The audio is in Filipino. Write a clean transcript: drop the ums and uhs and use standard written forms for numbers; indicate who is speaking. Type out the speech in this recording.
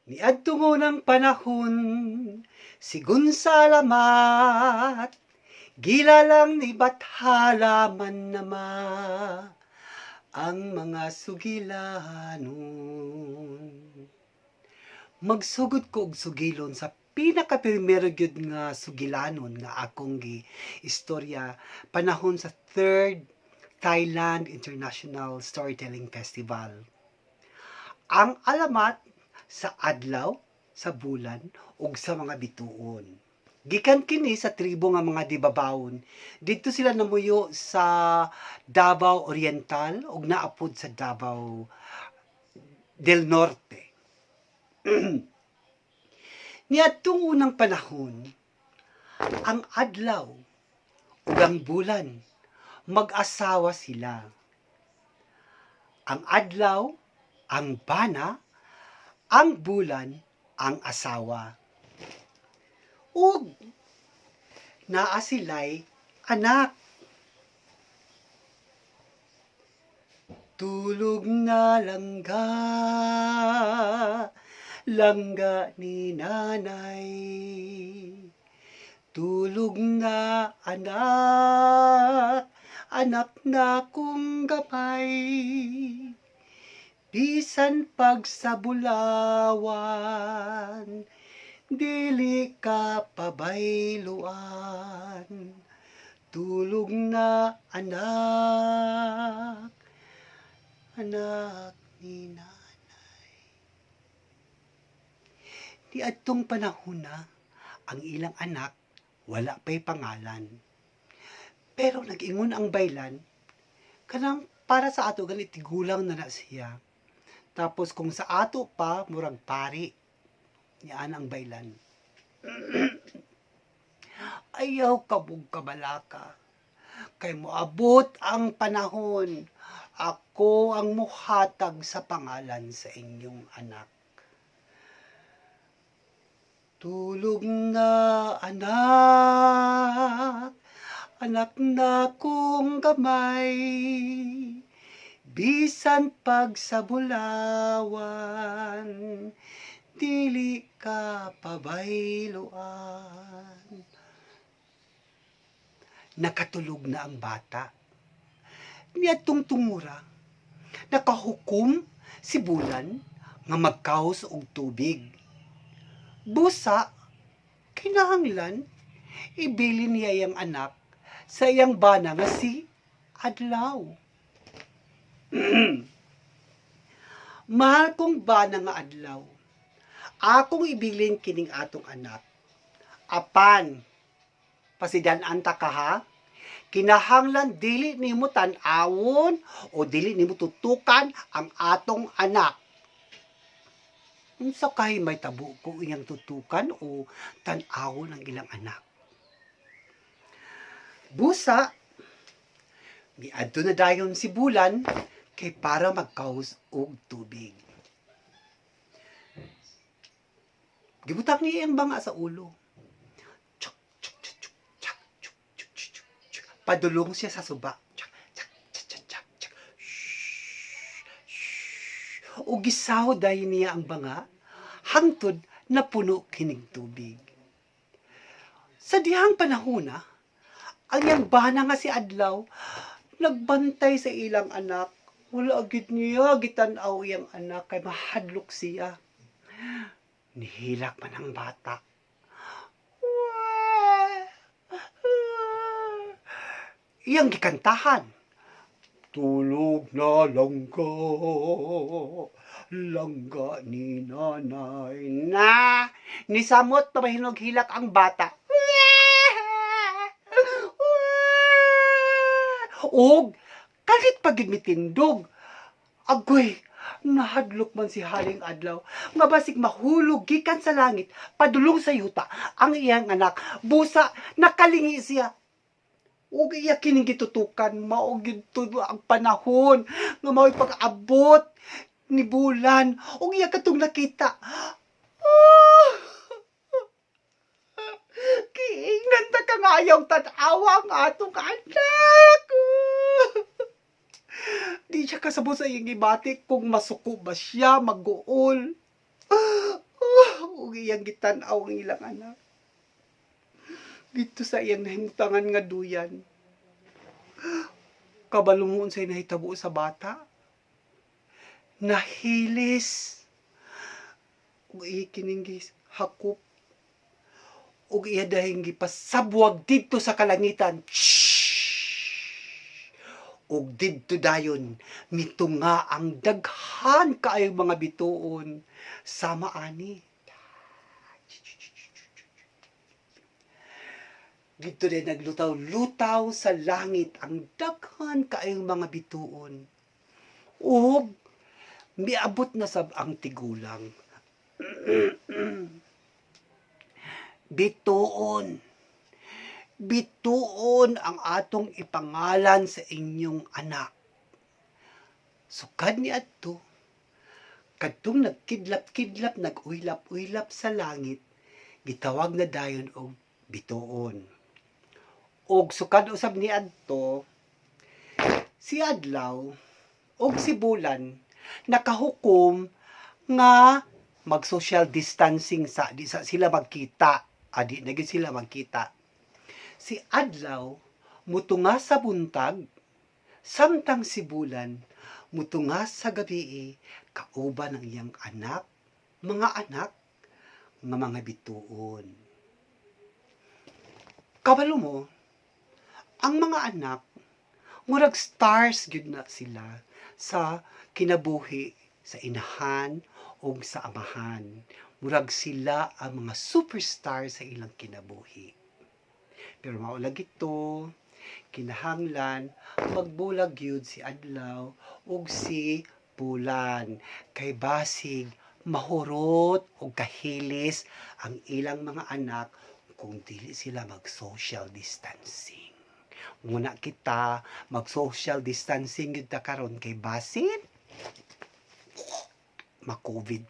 Speaker 1: Niadto ng panahon, sigun sa alamat, gilalang ni bathala man nama, ang mga sugilanon. Magsugod ko og sugilon sa pinaka-primero gyud nga sugilanon nga akong istorya panahon sa 3rd Thailand International Storytelling Festival. Ang alamat sa Adlaw, sa Bulan, ug sa mga Bituon. Gikan kini sa tribo nga mga Dibabawon. Dito sila namuyo sa Davao Oriental ug naapod sa Davao del Norte. Niadtong unang panahon, ang Adlaw ug ang Bulan mag-asawa sila. Ang Adlaw, ang bana, ang Bulan, ang asawa. Ug naa sila'y anak. Tulog na langga, langga ni nanay. Tulog na anak, anak na kong gamay. Bisan pag sa bulawan, dili ka pabayloan. Tulog na anak, anak ni nanay. Di adtong panahon na, ang ilang anak wala pa'y pangalan. Pero nag-ingon ang baylan, kanang para sa ato ganit tigulang na siya. Tapos kung sa ato pa, murag pari. Yan ang baylan. Ayaw kabog kabalaka. Kay moabot ang panahon. Ako ang muhatag sa pangalan sa inyong anak. Tulog na anak, anak na kong gamay. Bisan pag sa bulawan, dili ka pabayloan. Nakatulog na ang bata. Niadtong tungura, nakahukom si Bulan nga magkaos og tubig. Busa, kinahanglan, ibilin niya yung anak sa iyang bana nga si Adlaw. Mahal kong bana nga Adlaw, akong ibilin kining atong anak. Apan, pasidan-an ta ka ha? Kinahanglan dili nimo tan-awon o dili nimo tutukan ang atong anak. Unsa kay may tabo ko iyang tutukan o tan-awon ang ilang anak. Busa, miadto na dayon si Bulan kay para magkaos og tubig. Gibutak niya ang banga sa ulo. Padulong siya sa suba. O gisaw dahil niya ang banga, hangtod na puno kining tubig. Sa dihang panahona, ang yang bana nga si Adlaw, nagbantay sa ilang anak. Wala agad niya, gitanaw iyang anak, kay mahadlok siya. Nihilak man ang bata. Iyang gikantahan. Tulog na langga, langga ni nanay na. Nisamot pa mahinog hilak ang bata. Og kalit pagid mitindog. Agoy, nahadlok man si Haring Adlaw. Nga basig mahulog gikan sa langit, padulong sa yuta ang iyang anak. Busa, nakalingi siya. Ug iya kining gitutukan, mao gyud ang panahon nga mao'y pag-abot ni Bulan. Ug iya katong nakita. Kiingnan ta ka nga ayaw tan-awa ang atong anak. Di siya kasabot sa iyang ibatik kung masuko ba siya, mag-uol. ug iyang gitan-aw ang ilang anak dito sa iyang nahimutangan nga duyan. Kabalo mo unsay nahitabo sa bata? Nahilis ug iya kining hakop ug iya dahing gipasabwag didto sa kalangitan. Ug didto dayon mitunga ang daghan kaayong mga bituon sama ani. Dito din naglutaw-lutaw sa langit ang daghan kaayong mga bituon. Ug miabot na sab ang tigulang. Bituon. Bituon ang atong ipangalan sa inyong anak. Sukad ni adto, kadtong nagkidlap-kidlap, nag-uylap-uylap sa langit, gitawag na dayon og bituon. Og sukad usab ni adto, si Adlaw og si Bulan nakahukom nga mag-social distancing di sa sila magkita. Adi na sila magkita. Si Adlaw mutunga sa buntag, samtang si Bulan mutunga sa gabi kauban ng iyang anak, nga mga bituon. Kabalo mo, ang mga anak, murag stars gyud na sila sa kinabuhi sa inahan o sa amahan. Murag sila ang mga superstar sa ilang kinabuhi. Pero maulag ito, kinahanglan, magbulag yun si Adlaw o si Bulan. Kay basig, mahurot o kahilis ang ilang mga anak kung dili sila mag-social distancing. Muna kita, mag-social distancing yun ta karon kay basin, ma-COVID